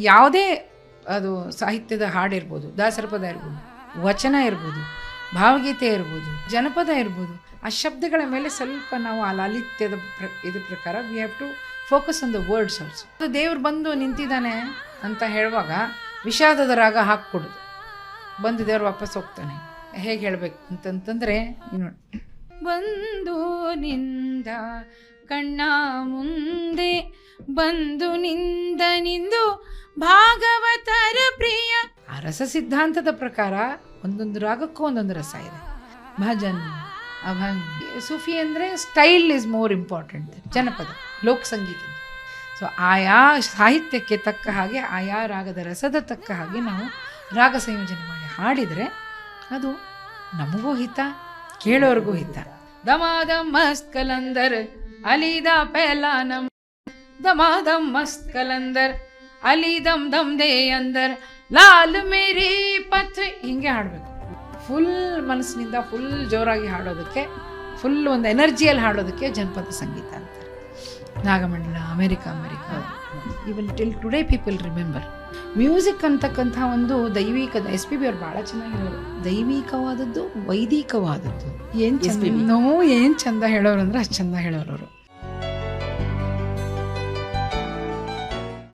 ಯಾವುದೇ ಅದು ಸಾಹಿತ್ಯದ ಹಾಡಿರ್ಬೋದು, ದಾಸರ ಪದ ಇರ್ಬೋದು, ವಚನ ಇರ್ಬೋದು, ಭಾವಗೀತೆ ಇರ್ಬೋದು, ಜನಪದ ಇರ್ಬೋದು, ಆ ಶಬ್ದಗಳ ಮೇಲೆ ಸ್ವಲ್ಪ ನಾವು ಆ ಲಾಲಿತ್ಯದ ಇದ್ರ ಪ್ರಕಾರ we have to focus on the words also. ಅದು ದೇವ್ರು ಬಂದು ನಿಂತಿದ್ದಾನೆ ಅಂತ ಹೇಳುವಾಗ ವಿಷಾದದ ರಾಗ ಹಾಕ್ಕೊಡೋದು, ಬಂದು ದೇವ್ರು ವಾಪಸ್ ಹೋಗ್ತಾನೆ ಹೇಗೆ ಹೇಳಬೇಕು ಅಂತಂತಂದರೆ, ಬಂದು ನಿಂದ ಕಣ್ಣ ಮುಂದೆ ಬಂದು ನಿಂದು ಭಾಗವತರ ಪ್ರಿಯ. ಆ ರಸ ಸಿದ್ಧಾಂತದ ಪ್ರಕಾರ ಒಂದೊಂದು ರಾಗಕ್ಕೂ ಒಂದೊಂದು ರಸ ಇದೆ. ಭಜನ್, ಅಭಂಗ್, ಸೂಫಿ ಅಂದರೆ ಸ್ಟೈಲ್ ಈಸ್ ಮೋರ್ ಇಂಪಾರ್ಟೆಂಟ್, ಜನಪದ ಲೋಕ ಸಂಗೀತ. ಸೊ ಆಯಾ ಸಾಹಿತ್ಯಕ್ಕೆ ತಕ್ಕ ಹಾಗೆ, ಆಯಾ ರಾಗದ ರಸದ ತಕ್ಕ ಹಾಗೆ ನಾವು ರಾಗ ಸಂಯೋಜನೆ ಮಾಡಿ ಹಾಡಿದರೆ ಅದು ನಮಗೂ ಹಿತ, ಕೇಳೋರ್ಗೂ ಹಿತ. ದಮಾದಮ್ ಮಸ್ತ್ ಕಲಂದರ್ ಅಲಿದ ಪೆಲಾನಂ, ದಮಾದಮ್ ಮಸ್ತ್ ಕಲಂದರ್ ಅಲಿದಮ್ ದಮ್ ದೇ ಅಂದರ್ ಲಾಲ್ ಮೇರಿ ಪಥ್, ಹಿಂಗೆ ಹಾಡಬೇಕು. ಫುಲ್ ಮನಸ್ಸಿನಿಂದ ಫುಲ್ ಜೋರಾಗಿ ಹಾಡೋದಕ್ಕೆ, ಫುಲ್ ಒಂದು ಎನರ್ಜಿಯಲ್ಲಿ ಹಾಡೋದಕ್ಕೆ ಜನಪದ ಸಂಗೀತ ಅಂತಾರೆ. Nagamandala, America, even till today people remember. Music ಅಂತಕ್ಕಂಥ ಒಂದು ದೈವಿಕ, ಎಸ್ ಪಿ ಬಿ ಅವ್ರು ಭಾಳ ಚೆನ್ನಾಗಿ ಹೇಳೋರು, ದೈವಿಕವಾದದ್ದು, ವೈದಿಕವಾದದ್ದು. ಏನು ಚಂದ ಹೇಳೋರು ಅಂದರೆ ಅಷ್ಟು ಚಂದ ಹೇಳೋರು ಅವರು.